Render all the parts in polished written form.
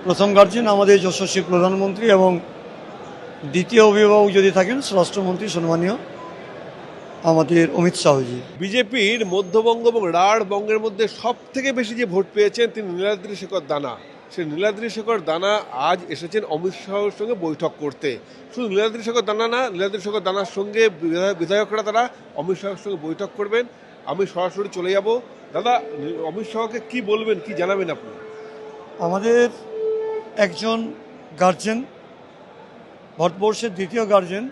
প্রথম গার্জিয়ান আমাদের যশস্বী প্রধানমন্ত্রী এবং দ্বিতীয় অভিভাবক যদি থাকেন স্বরাষ্ট্রমন্ত্রী সম্মানীয় আমাদের অমিত শাহজি। বিজেপির মধ্যবঙ্গ এবং রাঢ় বঙ্গের মধ্যে সব থেকে বেশি যে ভোট পেয়েছেন তিনি নীলাদ্রি শেখর দানা। সেই নীলাদ্রি শেখর দানা আজ এসেছেন অমিত শাহের সঙ্গে বৈঠক করতে। শুধু নীলাদ্রি শেখর দানা না, নীলাদ্রি শেখর দানার সঙ্গে বিধায়করা তারা অমিত শাহের সঙ্গে বৈঠক করবেন। আমি সরাসরি চলে যাব। দাদা, অমিত শাহকে কি বলবেন, কি জানাবেন আপনি? আমাদের একজন গার্জেন, ভারতবর্ষের দ্বিতীয় গার্জেন,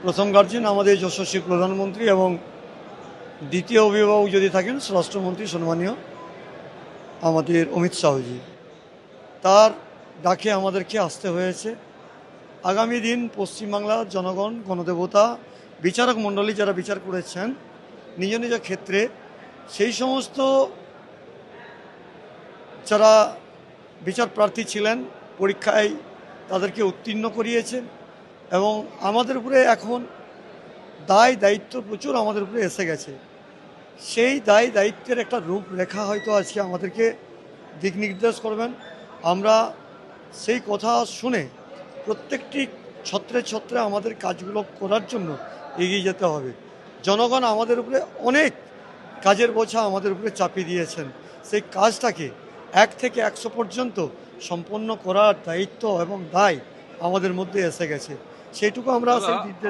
প্রথম গার্জেন আমাদের যশস্বী প্রধানমন্ত্রী এবং দ্বিতীয় অভিভাবক যদি থাকেন স্বরাষ্ট্রমন্ত্রী সম্মানীয় আমাদের অমিত শাহজি। তার ডাকে আমাদেরকে আসতে হয়েছে। আগামী দিন পশ্চিমবাংলার জনগণ, গণদেবতা, বিচারক মণ্ডলী যারা বিচার করেছেন নিজ নিজ ক্ষেত্রে, সেই সমস্ত যারা বিচার প্রার্থী ছিলেন পরীক্ষায় তাদেরকে উত্তীর্ণ করিয়েছেন এবং আমাদের উপরে এখন দায় দায়িত্ব প্রচুর আমাদের উপরে এসে গেছে। সেই দায় দায়িত্বের একটা রূপরেখা হয়তো আজকে আমাদেরকে দিক নির্দেশ করবেন। আমরা সেই কথা শুনে প্রত্যেকটি ছত্রে ছত্রে আমাদের কাজগুলো করার জন্য এগিয়ে যেতে হবে। জনগণ আমাদের উপরে অনেক কাজের বোঝা আমাদের উপরে চাপিয়ে দিয়েছেন। সেই কাজটাকে 1 থেকে 100 পর্যন্ত সম্পন্ন করার দায়িত্ব এবং দায় আমাদের মধ্যে এসে গেছে। সেইটুকু আমরা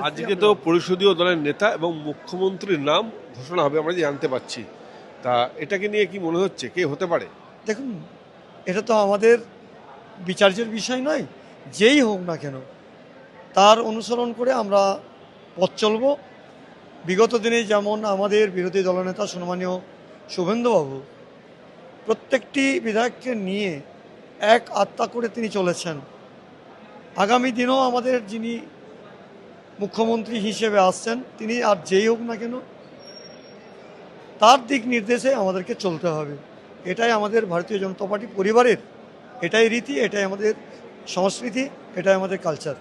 আজকে তো পরিষদীয় দলের নেতা এবং মুখ্যমন্ত্রীর নাম ঘোষণা হবে আমরা জানতে পাচ্ছি। তা এটাকে নিয়ে কি মনে হচ্ছে, কে হতে পারে? দেখুন, এটা তো আমাদের বিচার্যের বিষয় নয়। যেই হোক না কেন তার অনুসরণ করে আমরা পথ চলব। বিগত দিনে যেমন আমাদের বিরোধী দলনেতা সম্মানীয় শুভেন্দুবাবু প্রত্যেকটি বিধায়ককে নিয়ে এক আত্মা করে তিনি চলেছেন, আগামী দিনেও আমাদের যিনি মুখ্যমন্ত্রী হিসেবে আসছেন তিনি আর যেই হোক না কেন তার দিক নির্দেশে আমাদেরকে চলতে হবে। এটাই আমাদের ভারতীয় জনতা পার্টি পরিবারের, এটাই রীতি, এটাই আমাদের সংস্কৃতি, এটাই আমাদের কালচার।